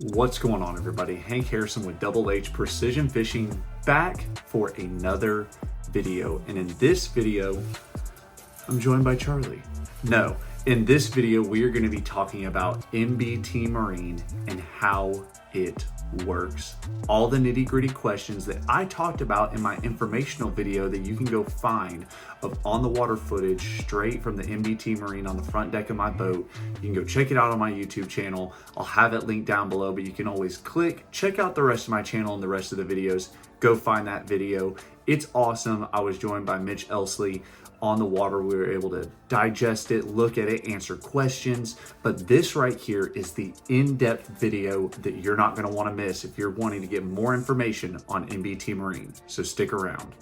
What's going on, everybody? Hank Harrison with Double H Precision Fishing, back for another video. And in this video, I'm joined by Charlie. No, in this video, we are going to be talking about NBT Marine and how it works. All the nitty gritty questions that I talked about in my informational video that you can go find of on the water footage straight from the NBT Marine on the front deck of my boat. You can go check it out on my YouTube channel. I'll have it linked down below, but you can always check out the rest of my channel and the rest of the videos. Go find that video. It's awesome. I was joined by Mitch Elsley on the water. We were able to digest it, look at it, answer questions. But this right here is the in-depth video that you're not going to want to miss if you're wanting to get more information on NBT Marine. So stick around.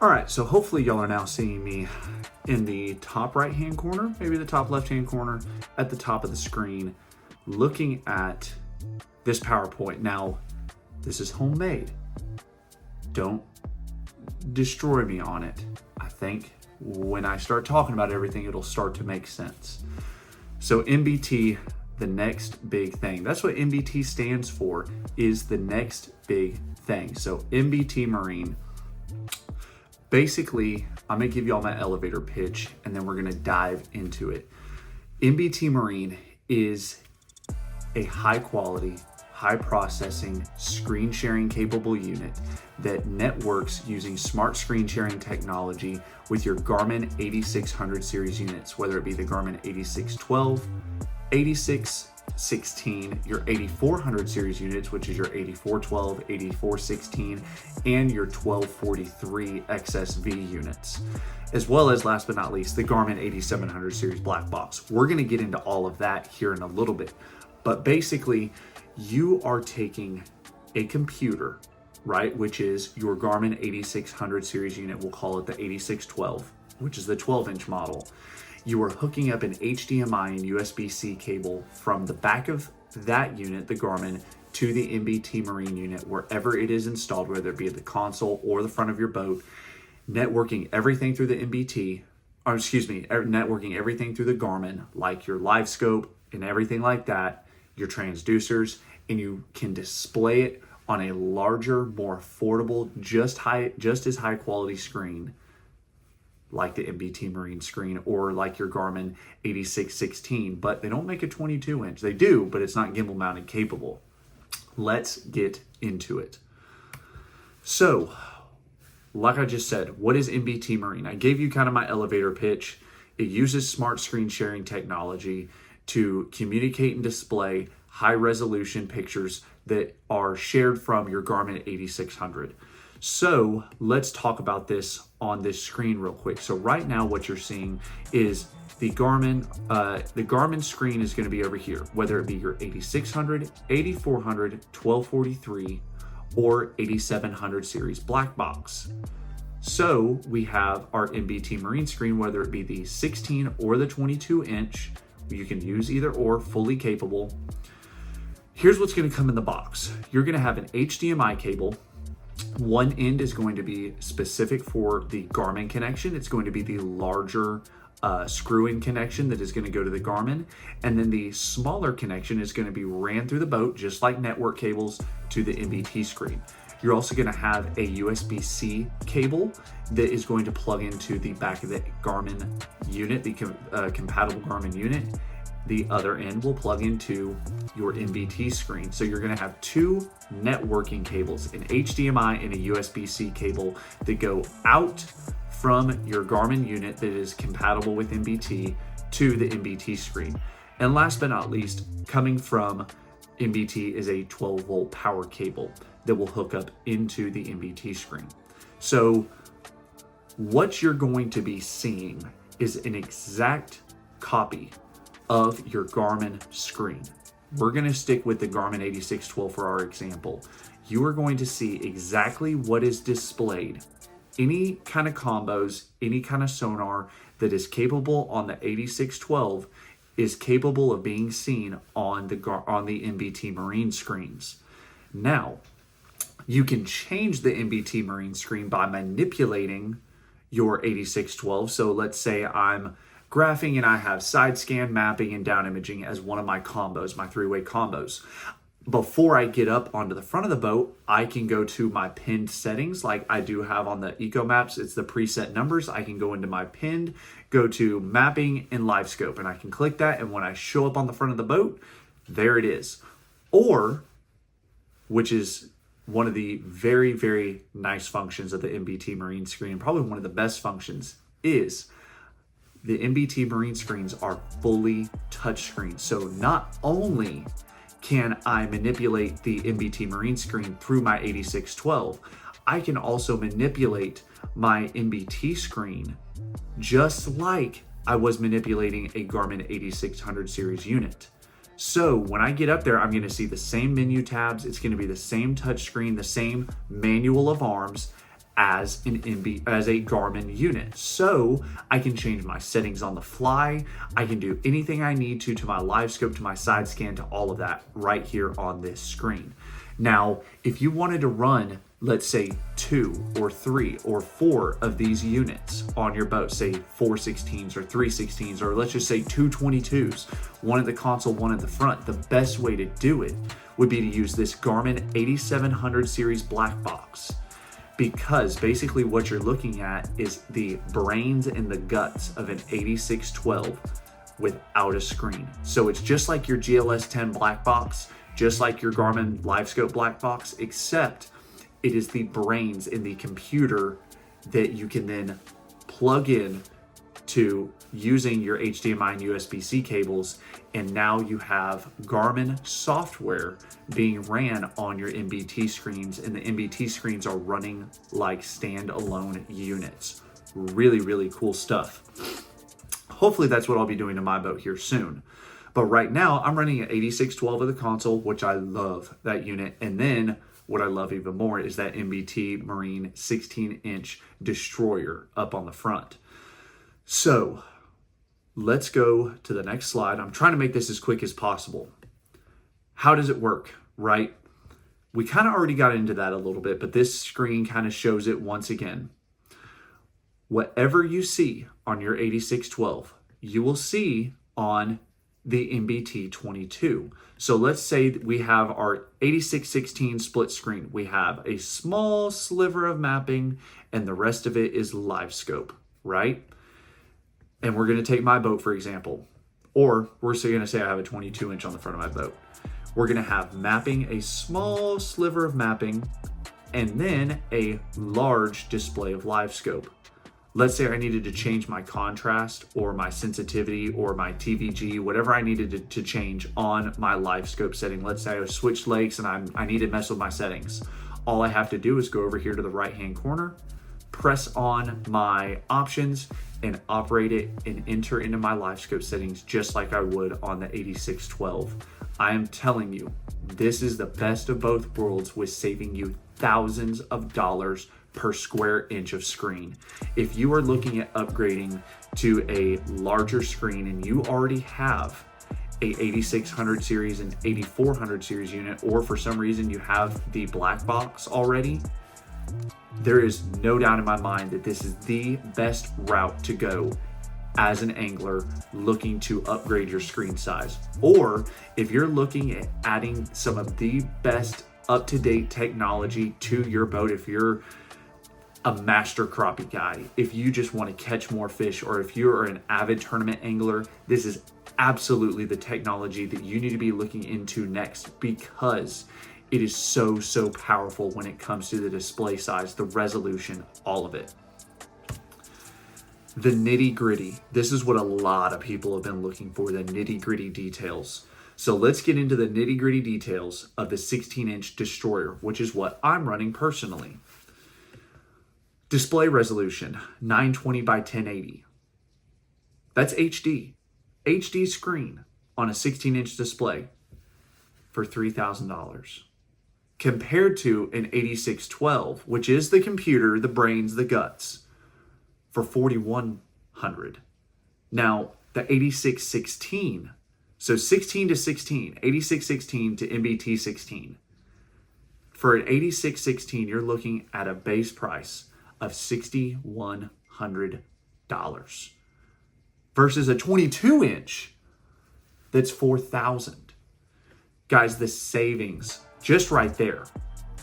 All right, so hopefully y'all are now seeing me in the top right-hand corner, maybe the top left-hand corner, at the top of the screen, looking at this PowerPoint. Now, this is homemade. Don't destroy me on it. I think when I start talking about everything, it'll start to make sense. So NBT, the next big thing. That's what NBT stands for, is the next big thing. So NBT Marine. Basically, I'm gonna give y'all my elevator pitch and then we're gonna dive into it. NBT Marine is a high quality, high processing, screen sharing capable unit that networks using smart screen sharing technology with your Garmin 8600 series units, whether it be the Garmin 8612, 8616, your 8400 series units, which is your 8412, 8416, and your 1243 XSV units, as well as, last but not least, the Garmin 8700 series black box. We're going to get into all of that here in a little bit, but basically you are taking a computer, right, which is your Garmin 8600 series unit. We'll call it the 8612, which is the 12-inch model. You are hooking up an HDMI and USB-C cable from the back of that unit, the Garmin, to the NBT Marine unit, wherever it is installed, whether it be at the console or the front of your boat, networking everything through the networking everything through the Garmin, like your live scope and everything like that, your transducers, and you can display it on a larger, more affordable, just as high quality screen, like the NBT Marine screen or like your Garmin 8616, but they don't make a 22-inch. They do, but it's not gimbal mounted capable. Let's get into it. So, like I just said, what is NBT Marine? I gave you kind of my elevator pitch. It uses smart screen sharing technology to communicate and display high resolution pictures that are shared from your Garmin 8600. So let's talk about this on this screen real quick. So right now what you're seeing is the Garmin screen is going to be over here, whether it be your 8600, 8400, 1243, or 8700 series black box. So we have our NBT Marine screen, whether it be the 16 or the 22-inch. You can use either or, fully capable. Here's what's going to come in the box. You're going to have an HDMI cable. One end is going to be specific for the Garmin connection. It's going to be the larger screw-in connection that is going to go to the Garmin. And then the smaller connection is going to be ran through the boat, just like network cables, to the NBT screen. You're also going to have a USB-C cable that is going to plug into the back of the Garmin unit, the compatible Garmin unit. The other end will plug into your NBT screen. So you're going to have two networking cables, an HDMI and a USB-C cable that go out from your Garmin unit that is compatible with NBT to the NBT screen. And last but not least, coming from NBT is a 12 volt power cable that will hook up into the NBT screen. So what you're going to be seeing is an exact copy of your Garmin screen. We're going to stick with the Garmin 8612 for our example. You are going to see exactly what is displayed. Any kind of combos, any kind of sonar that is capable on the 8612 is capable of being seen on the NBT Marine screens. Now, you can change the NBT Marine screen by manipulating your 8612. So let's say I'm graphing and I have side scan, mapping, and down imaging as one of my combos, my three-way combos. Before I get up onto the front of the boat, I can go to my pinned settings like I do have on the Eco Maps. It's the preset numbers. I can go into my pinned, go to mapping and live scope, and I can click that. And when I show up on the front of the boat, there it is. Or, which is one of the very, very nice functions of the NBT Marine screen, probably one of the best functions, is the NBT Marine screens are fully touchscreen. So not only can I manipulate the NBT Marine screen through my 8612, I can also manipulate my NBT screen just like I was manipulating a Garmin 8600 series unit. So when I get up there, I'm going to see the same menu tabs. It's going to be the same touchscreen, the same manual of arms as a Garmin unit. So I can change my settings on the fly. I can do anything I need to my live scope, to my side scan, to all of that right here on this screen. Now, if you wanted to run, let's say 2 or 3 or 4 of these units on your boat, say 416s or 316s, or let's just say 222s, one at the console, one at the front, the best way to do it would be to use this Garmin 8700 series black box. Because basically what you're looking at is the brains and the guts of an 8612 without a screen. So it's just like your GLS 10 black box, just like your Garmin LiveScope black box, except it is the brains in the computer that you can then plug in to using your HDMI and USB-C cables, and now you have Garmin software being ran on your NBT screens, and the NBT screens are running like standalone units. Really, really cool stuff. Hopefully that's what I'll be doing to my boat here soon. But right now I'm running an 8612 of the console, which I love that unit. And then what I love even more is that NBT Marine 16-inch destroyer up on the front. So let's go to the next slide. I'm trying to make this as quick as possible. How does it work, right? We kind of already got into that a little bit, but this screen kind of shows it once again. Whatever you see on your 8612, you will see on the NBT 22. So let's say we have our 8616 split screen. We have a small sliver of mapping and the rest of it is live scope, right? And we're going to take my boat, for example, or we're going to say I have a 22-inch on the front of my boat. We're going to have mapping, a small sliver of mapping, and then a large display of live scope. Let's say I needed to change my contrast or my sensitivity or my TVG, whatever I needed to change on my live scope setting. Let's say I switched lakes and I need to mess with my settings. All I have to do is go over here to the right-hand corner, press on my options, and operate it and enter into my live scope settings just like I would on the 8612. I am telling you, this is the best of both worlds with saving you thousands of dollars per square inch of screen. If you are looking at upgrading to a larger screen and you already have a 8600 series and 8400 series unit, or for some reason you have the black box already, there is no doubt in my mind that this is the best route to go as an angler looking to upgrade your screen size. Or if you're looking at adding some of the best up-to-date technology to your boat, if you're a master crappie guy, if you just want to catch more fish, or if you're an avid tournament angler, this is absolutely the technology that you need to be looking into next, because it is so powerful when it comes to the display size, the resolution, all of it. The nitty gritty. This is what a lot of people have been looking for, the nitty gritty details. So let's get into the nitty gritty details of the 16-inch Destroyer, which is what I'm running personally. Display resolution, 920 by 1080. That's HD. HD screen on a 16-inch display for $3,000. Compared to an 8612, which is the computer, the brains, the guts, for $4,100. Now, the 8616, so 16 to 16, 8616 to NBT 16. For an 8616, you're looking at a base price of $6,100 versus a 22-inch that's $4,000. Guys, the savings just right there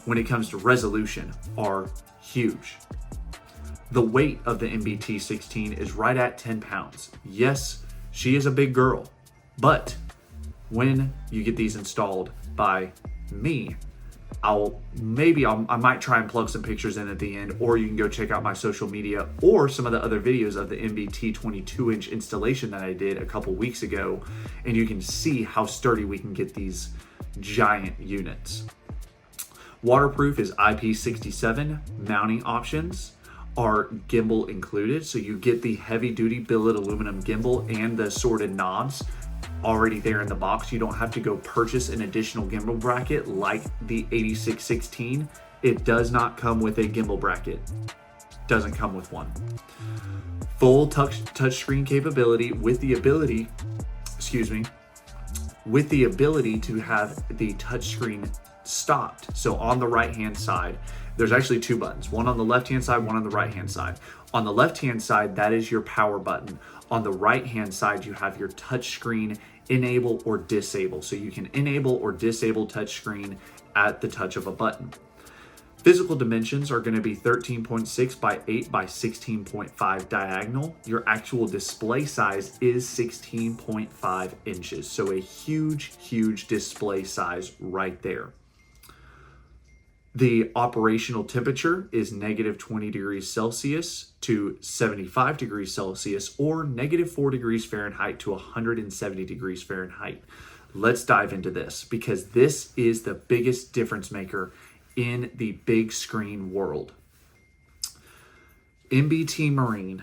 when it comes to resolution are huge. The weight of the NBT 16 is right at 10 pounds. Yes, she is a big girl, but when you get these installed by me, I might try and plug some pictures in at the end, or you can go check out my social media or some of the other videos of the NBT 22-inch installation that I did a couple weeks ago, and you can see how sturdy we can get these giant units. Waterproof is IP67. Mounting options are gimbal included, so you get the heavy-duty billet aluminum gimbal and the assorted knobs already there in the box. You don't have to go purchase an additional gimbal bracket like the 8616. It does not come with a gimbal bracket. Doesn't come with one. Full touchscreen capability with the ability to have the touchscreen stopped. So on the right-hand side, there's actually two buttons, one on the left-hand side, one on the right-hand side. On the left-hand side, that is your power button. On the right-hand side, you have your touchscreen enable or disable. So you can enable or disable touchscreen at the touch of a button. Physical dimensions are going to be 13.6 by 8 by 16.5 diagonal. Your actual display size is 16.5 inches. So a huge, huge display size right there. The operational temperature is negative 20 degrees Celsius to 75 degrees Celsius, or negative 4 degrees Fahrenheit to 170 degrees Fahrenheit. Let's dive into this, because this is the biggest difference maker in the big screen world. NBT Marine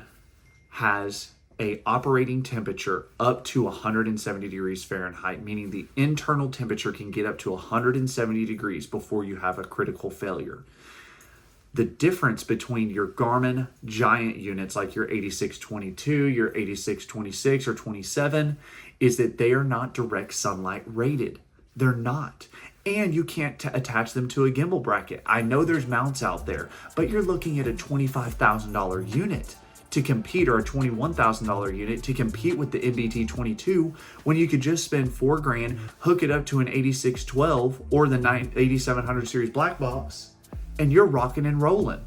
has a operating temperature up to 170 degrees Fahrenheit, meaning the internal temperature can get up to 170 degrees before you have a critical failure. The difference between your Garmin giant units like your 8622, your 8626 or 27 is that they are not direct sunlight rated. They're not. And you can't attach them to a gimbal bracket. I know there's mounts out there, but you're looking at a $25,000 unit to compete, or a $21,000 unit to compete with the NBT 22, when you could just spend $4,000, hook it up to an 8612 or the 8700 series black box, and you're rocking and rolling.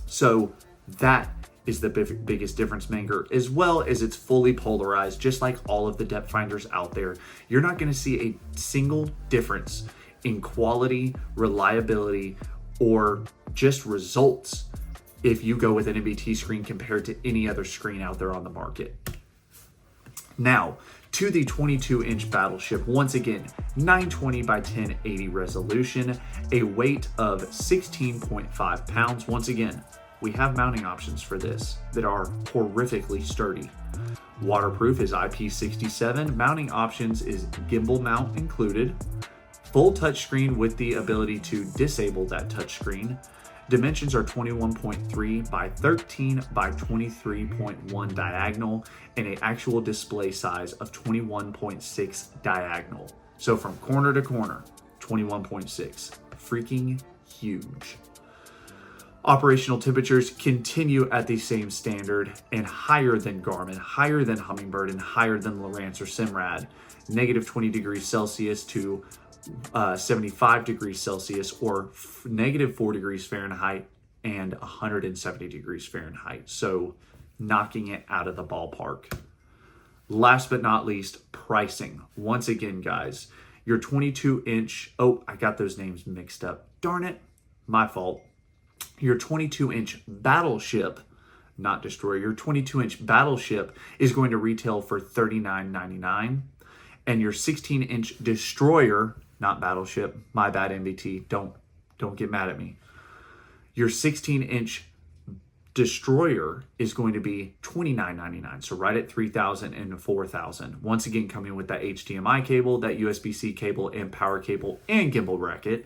So that is the biggest difference maker, as well as it's fully polarized, just like all of the depth finders out there. You're not going to see a single difference in quality, reliability, or just results if you go with an NBT screen compared to any other screen out there on the market. Now, to the 22-inch Battleship, once again, 920 by 1080 resolution, a weight of 16.5 pounds. Once again, we have mounting options for this that are horrifically sturdy. Waterproof is IP67. Mounting options is gimbal mount included. Full touchscreen with the ability to disable that touchscreen. Dimensions are 21.3 by 13 by 23.1 diagonal, and an actual display size of 21.6 diagonal. So from corner to corner, 21.6. Freaking huge. Operational temperatures continue at the same standard and higher than Garmin, higher than Humminbird, and higher than Lowrance or Simrad. Negative 20 degrees Celsius to 75 degrees Celsius, or negative 4 degrees Fahrenheit and 170 degrees Fahrenheit. So knocking it out of the ballpark. Last but not least, pricing. Once again, guys, your 22-inch, I got those names mixed up. Darn it, my fault. Your 22-inch Battleship not destroyer. Your 22-inch battleship is going to retail for $39.99. And your 16-inch destroyer, not battleship, my bad NBT, don't get mad at me. Your 16-inch destroyer is going to be $29.99, so right at $3,000 and $4,000. Once again, coming with that HDMI cable, that USB-C cable, and power cable, and gimbal bracket.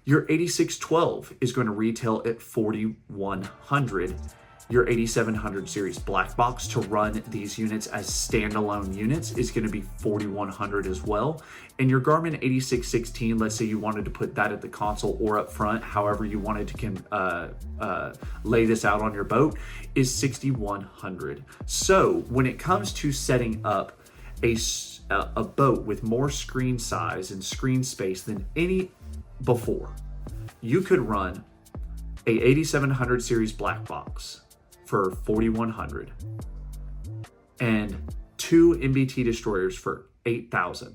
Your 8612 is going to retail at $4,100. Your 8700 series black box to run these units as standalone units is going to be $4,100 as well. And your Garmin 8616, let's say you wanted to put that at the console or up front, however you wanted to lay this out on your boat, is $6,100. So when it comes to setting up a boat with more screen size and screen space than any before, you could run a 8700 series black box for $4,100 and 2 NBT destroyers for $8,000,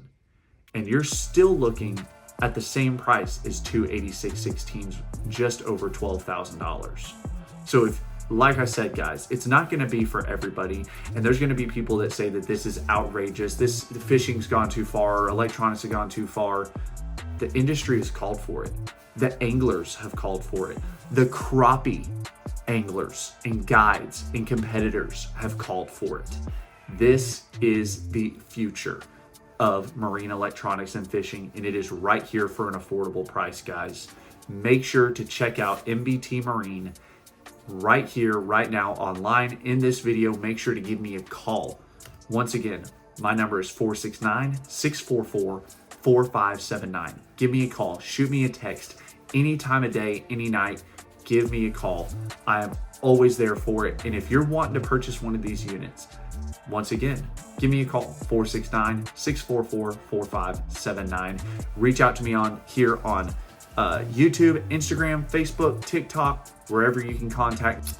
and you're still looking at the same price as 2 8616s, just over $12,000. So if, like I said, guys, it's not going to be for everybody, and there's going to be people that say that this is outrageous, the fishing's gone too far, electronics have gone too far. The industry has called for it. The anglers have called for it. The crappie anglers and guides and competitors have called for it. This is the future of marine electronics and fishing, and it is right here for an affordable price, guys. Make sure to check out NBT Marine right here, right now, online in this video. Make sure to give me a call. Once again, my number is 469-644-4579. Give me a call, shoot me a text, any time of day, any night. Give me a call. I am always there for it. And if you're wanting to purchase one of these units, once again, give me a call, 469-644-4579. Reach out to me on YouTube, Instagram, Facebook, TikTok, wherever you can contact.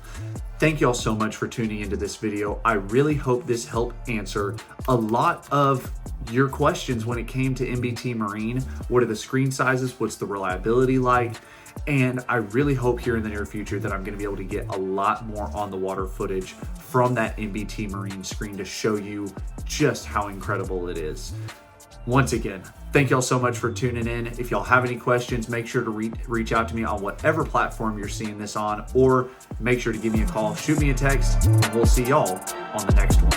Thank y'all so much for tuning into this video. I really hope this helped answer a lot of your questions when it came to NBT Marine. What are the screen sizes? What's the reliability like? And I really hope here in the near future that I'm going to be able to get a lot more on the water footage from that NBT Marine screen to show you just how incredible it is. Once again, thank y'all so much for tuning in. If y'all have any questions, make sure to reach out to me on whatever platform you're seeing this on, or make sure to give me a call, shoot me a text, and we'll see y'all on the next one.